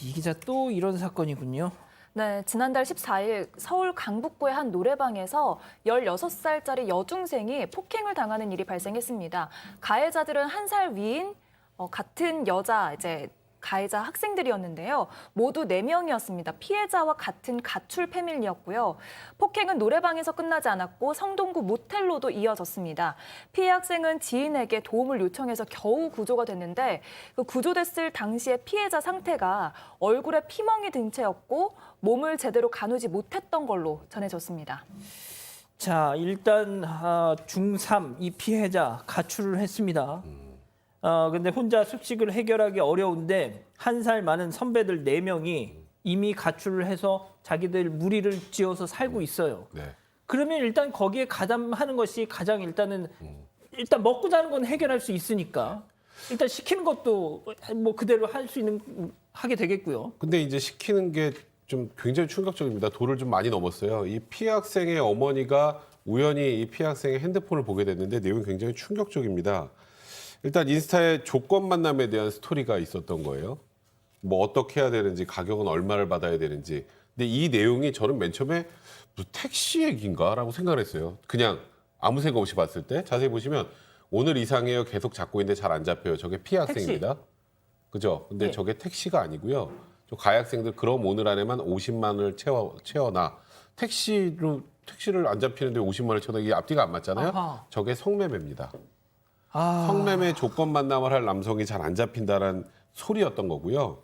이 기자 또 이런 사건이군요. 네, 지난달 14일 서울 강북구의 한 노래방에서 16살짜리 여중생이 폭행을 당하는 일이 발생했습니다. 가해자들은 1살 위인 같은 여자 가해자 학생들이었는데요. 모두 4명이었습니다. 피해자와 같은 가출 패밀리였고요. 폭행은 노래방에서 끝나지 않았고 성동구 모텔로도 이어졌습니다. 피해 학생은 지인에게 도움을 요청해서 겨우 구조가 됐는데 그 구조됐을 당시의 피해자 상태가 얼굴에 피멍이 든 채였고 몸을 제대로 가누지 못했던 걸로 전해졌습니다. 자, 일단 중3 이 피해자 가출을 했습니다. 근데 혼자 숙식을 해결하기 어려운데 1살 많은 선배들 4명이 이미 가출을 해서 자기들 무리를 지어서 살고 있어요. 네. 그러면 일단 거기에 가담하는 것이 가장 일단 먹고 자는 건 해결할 수 있으니까 일단 시키는 것도 뭐 그대로 할 수 있는 하게 되겠고요. 근데 이제 시키는 게 좀 굉장히 충격적입니다. 도를 좀 많이 넘었어요. 이 피해 학생의 어머니가 우연히 이 피해 학생의 핸드폰을 보게 됐는데 내용이 굉장히 충격적입니다. 일단 인스타에 조건 만남에 대한 스토리가 있었던 거예요. 뭐 어떻게 해야 되는지, 가격은 얼마를 받아야 되는지. 근데 이 내용이 저는 맨 처음에 무슨 택시 얘기인가라고 생각을 했어요. 그냥 아무 생각 없이 봤을 때. 자세히 보시면 오늘 이상해요. 계속 잡고 있는데 잘 안 잡혀요. 저게 피해 학생입니다. 그죠? 근데 네. 저게 택시가 아니고요. 저 가해 학생들 그럼 오늘 안에만 50만 원을 채워놔. 택시를 안 잡히는데 50만 원을 채워놔. 이게 앞뒤가 안 맞잖아요. 아하. 저게 성매매입니다. 성매매 조건 만남을 할 남성이 잘 안 잡힌다는 소리였던 거고요.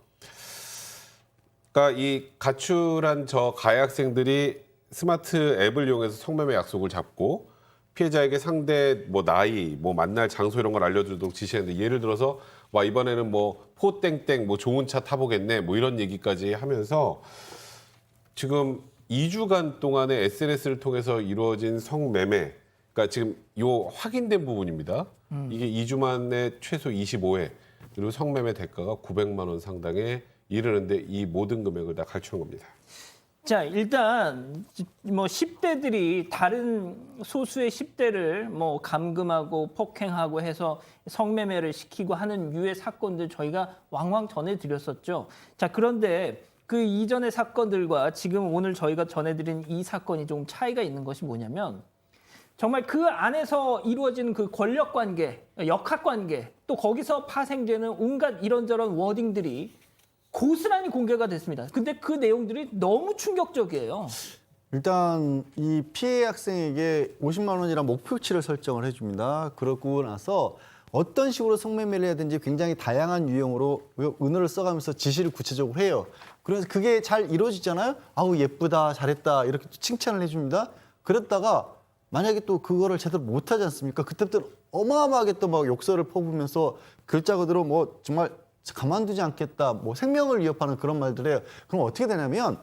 그러니까 이 가출한 저 가해 학생들이 스마트 앱을 이용해서 성매매 약속을 잡고 피해자에게 상대 뭐 나이, 뭐 만날 장소 이런 걸 알려주도록 지시했는데 예를 들어서 와 이번에는 뭐 포땡땡 뭐 좋은 차 타보겠네 뭐 이런 얘기까지 하면서 지금 2주간 동안의 SNS를 통해서 이루어진 성매매, 그러니까 지금 요 확인된 부분입니다. 이게 2주 만에 최소 25회, 그리고 성매매 대가가 900만 원 상당에 이르는데 이 모든 금액을 다 갈취한 겁니다. 자, 일단 뭐 10대들이 다른 소수의 10대를 뭐 감금하고 폭행하고 해서 성매매를 시키고 하는 유의 사건들 저희가 왕왕 전해드렸었죠. 자, 그런데 그 이전의 사건들과 지금 오늘 저희가 전해드린 이 사건이 좀 차이가 있는 것이 뭐냐면 정말 그 안에서 이루어지는 그 권력 관계, 역학 관계, 또 거기서 파생되는 온갖 이런저런 워딩들이 고스란히 공개가 됐습니다. 근데 그 내용들이 너무 충격적이에요. 일단 이 피해 학생에게 50만 원이라는 목표치를 설정을 해줍니다. 그러고 나서 어떤 식으로 성매매를 해야 되는지 굉장히 다양한 유형으로 은어를 써가면서 지시를 구체적으로 해요. 그래서 그게 잘 이루어지잖아요. 아우 예쁘다, 잘했다 이렇게 칭찬을 해줍니다. 그랬다가 만약에 또 그거를 제대로 못하지 않습니까? 그때부터 어마어마하게 또 막 욕설을 퍼부으면서 글자 그대로 뭐 정말 가만두지 않겠다, 뭐 생명을 위협하는 그런 말들 해요. 그럼 어떻게 되냐면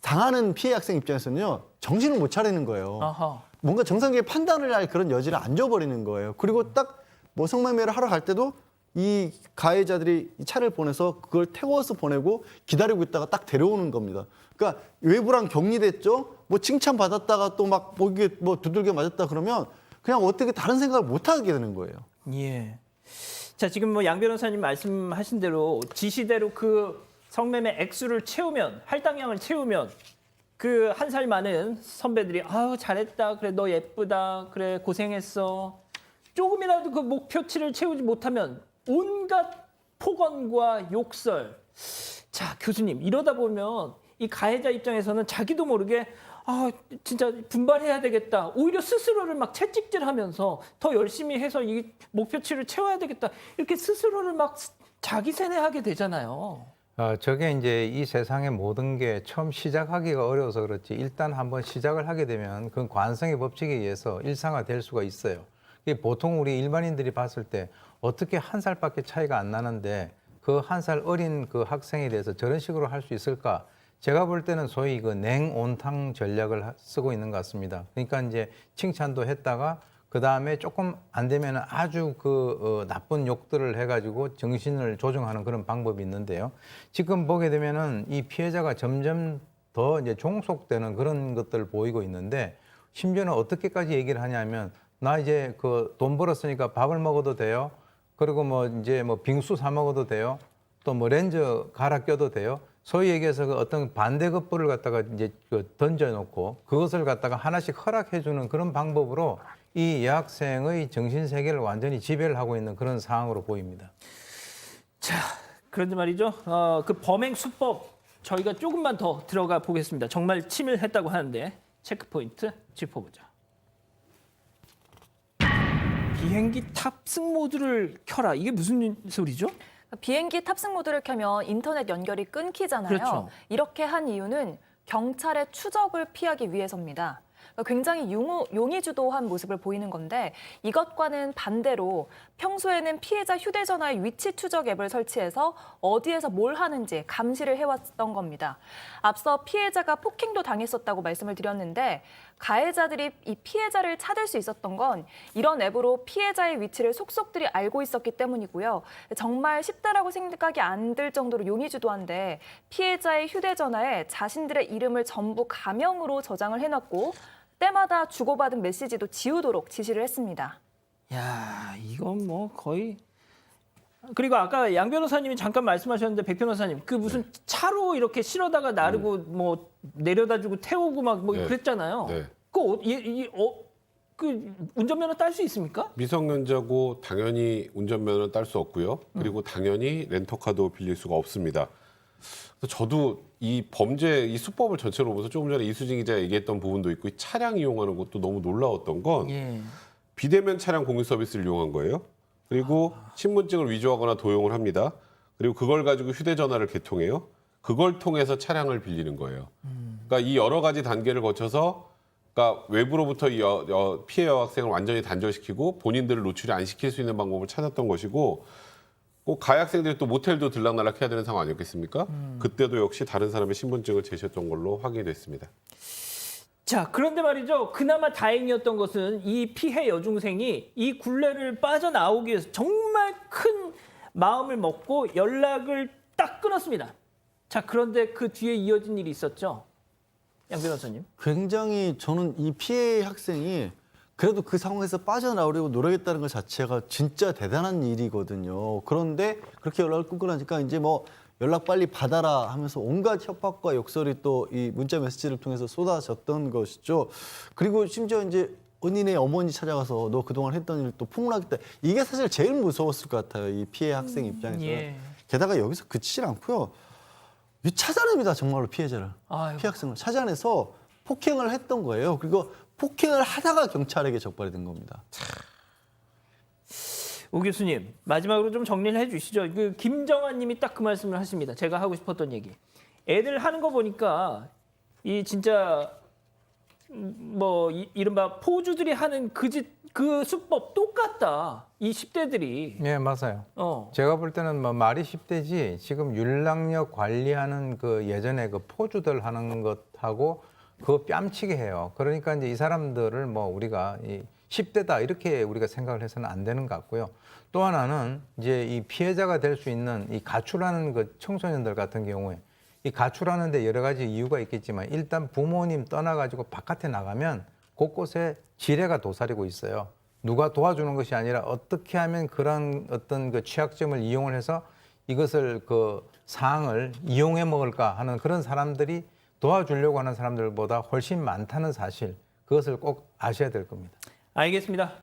당하는 피해 학생 입장에서는요 정신을 못 차리는 거예요. 아하. 뭔가 정상적인 판단을 할 그런 여지를 안 줘버리는 거예요. 그리고 딱 뭐 성매매를 하러 갈 때도 이 가해자들이 이 차를 보내서 그걸 태워서 보내고 기다리고 있다가 딱 데려오는 겁니다. 그러니까 외부랑 격리됐죠. 뭐 칭찬 받았다가 또 막 이게 뭐 두들겨 맞았다 그러면 그냥 어떻게 다른 생각을 못 하게 되는 거예요. 예. 자, 지금 뭐 양 변호사님 말씀하신 대로 지시대로 그 성매매 액수를 채우면, 할당량을 채우면 그 1살 많은 선배들이 아우 잘했다, 그래 너 예쁘다, 그래 고생했어. 조금이라도 그 목표치를 채우지 못하면 온갖 폭언과 욕설. 자, 교수님 이러다 보면 이 가해자 입장에서는 자기도 모르게 진짜 분발해야 되겠다. 오히려 스스로를 막 채찍질하면서 더 열심히 해서 이 목표치를 채워야 되겠다. 이렇게 스스로를 막 자기 세뇌하게 되잖아요. 저게 이제 이 세상의 모든 게 처음 시작하기가 어려워서 그렇지 일단 한번 시작을 하게 되면 그 관성의 법칙에 의해서 일상화될 수가 있어요. 이게 보통 우리 일반인들이 봤을 때 어떻게 1살밖에 차이가 안 나는데 그 1살 어린 그 학생에 대해서 저런 식으로 할 수 있을까? 제가 볼 때는 소위 그 냉온탕 전략을 쓰고 있는 것 같습니다. 그러니까 이제 칭찬도 했다가 그 다음에 조금 안 되면 아주 나쁜 욕들을 해가지고 정신을 조정하는 그런 방법이 있는데요. 지금 보게 되면은 이 피해자가 점점 더 이제 종속되는 그런 것들을 보이고 있는데 심지어는 어떻게까지 얘기를 하냐면 나 이제 그 돈 벌었으니까 밥을 먹어도 돼요. 그리고 뭐 이제 뭐 빙수 사 먹어도 돼요. 또 뭐 렌즈 갈아 껴도 돼요. 소위 얘기해서 그 어떤 반대급부를 갖다가 이제 그 던져놓고 그것을 갖다가 하나씩 허락해주는 그런 방법으로 이 여학생의 정신 세계를 완전히 지배를 하고 있는 그런 상황으로 보입니다. 자, 그런데 말이죠. 그 범행 수법 저희가 조금만 더 들어가 보겠습니다. 정말 치밀했다고 하는데 체크 포인트 짚어보죠. 비행기 탑승 모드를 켜라. 이게 무슨 소리죠? 비행기 탑승 모드를 켜면 인터넷 연결이 끊기잖아요. 그렇죠. 이렇게 한 이유는 경찰의 추적을 피하기 위해서입니다. 굉장히 용의주도한 모습을 보이는 건데 이것과는 반대로 평소에는 피해자 휴대전화의 위치 추적 앱을 설치해서 어디에서 뭘 하는지 감시를 해왔던 겁니다. 앞서 피해자가 폭행도 당했었다고 말씀을 드렸는데 가해자들이 이 피해자를 찾을 수 있었던 건 이런 앱으로 피해자의 위치를 속속들이 알고 있었기 때문이고요. 정말 10대라고 생각이 안 들 정도로 용의주도한데 피해자의 휴대전화에 자신들의 이름을 전부 가명으로 저장을 해놨고 때마다 주고받은 메시지도 지우도록 지시를 했습니다. 야, 이건 뭐 거의 그리고 아까 양 변호사님이 잠깐 말씀하셨는데 백 변호사님 그 무슨 차로 이렇게 실어다가 나르고 뭐 내려다주고 태우고 막 뭐 네. 그랬잖아요. 네. 그 운전면허 딸 수 있습니까? 미성년자고 당연히 운전면허 딸 수 없고요. 그리고 당연히 렌터카도 빌릴 수가 없습니다. 그래서 저도 이 범죄, 이 수법을 전체로 보면서 조금 전에 이수진 기자가 얘기했던 부분도 있고 이 차량 이용하는 것도 너무 놀라웠던 건 예. 비대면 차량 공유 서비스를 이용한 거예요. 그리고 신분증을 위조하거나 도용을 합니다. 그리고 그걸 가지고 휴대전화를 개통해요. 그걸 통해서 차량을 빌리는 거예요. 그러니까 이 여러 가지 단계를 거쳐서 그러니까 외부로부터 이 피해 여학생을 완전히 단절시키고 본인들을 노출이 안 시킬 수 있는 방법을 찾았던 것이고 꼭 가해학생들이 또 모텔도 들락날락 해야 되는 상황 아니었겠습니까? 그때도 역시 다른 사람의 신분증을 제시했던 걸로 확인이 됐습니다. 자, 그런데 말이죠. 그나마 다행이었던 것은 이 피해 여중생이 이 굴레를 빠져나오기 위해서 정말 큰 마음을 먹고 연락을 딱 끊었습니다. 자, 그런데 그 뒤에 이어진 일이 있었죠. 양 변호사님. 굉장히 저는 이 피해 학생이 그래도 그 상황에서 빠져나오려고 노력했다는 것 자체가 진짜 대단한 일이거든요. 그런데 그렇게 연락을 끊고 나니까 이제 뭐 연락 빨리 받아라 하면서 온갖 협박과 욕설이 또 이 문자 메시지를 통해서 쏟아졌던 것이죠. 그리고 심지어 이제 은인의 어머니 찾아가서 너 그동안 했던 일 또 폭로하겠다. 이게 사실 제일 무서웠을 것 같아요. 이 피해 학생 입장에서. 예. 게다가 여기서 그치질 않고요. 찾아냅니다. 정말로 피해자를. 아이고. 피해 학생을 찾아내서 폭행을 했던 거예요. 그리고 폭행을 하다가 경찰에게 적발이 된 겁니다. 오 교수님 마지막으로 좀 정리를 해주시죠. 그 김정환 님이 딱 그 말씀을 하십니다. 제가 하고 싶었던 얘기. 애들 하는 거 보니까 이 진짜 뭐 이른바 포주들이 하는 그 수법 똑같다. 이 10대들이. 네, 맞아요. 어. 제가 볼 때는 뭐 말이 10대지 지금 윤락역 관리하는 그 예전에 그 포주들 하는 것하고 그거 뺨치게 해요. 그러니까 이제 이 사람들을 뭐 우리가 이 10대다 이렇게 우리가 생각을 해서는 안 되는 것 같고요. 또 하나는 이제 이 피해자가 될 수 있는 이 가출하는 그 청소년들 같은 경우에 이 가출하는데 여러 가지 이유가 있겠지만 일단 부모님 떠나가지고 바깥에 나가면 곳곳에 지뢰가 도사리고 있어요. 누가 도와주는 것이 아니라 어떻게 하면 그런 어떤 그 취약점을 이용을 해서 이것을 그 상황을 이용해 먹을까 하는 그런 사람들이 도와주려고 하는 사람들보다 훨씬 많다는 사실, 그것을 꼭 아셔야 될 겁니다. 알겠습니다.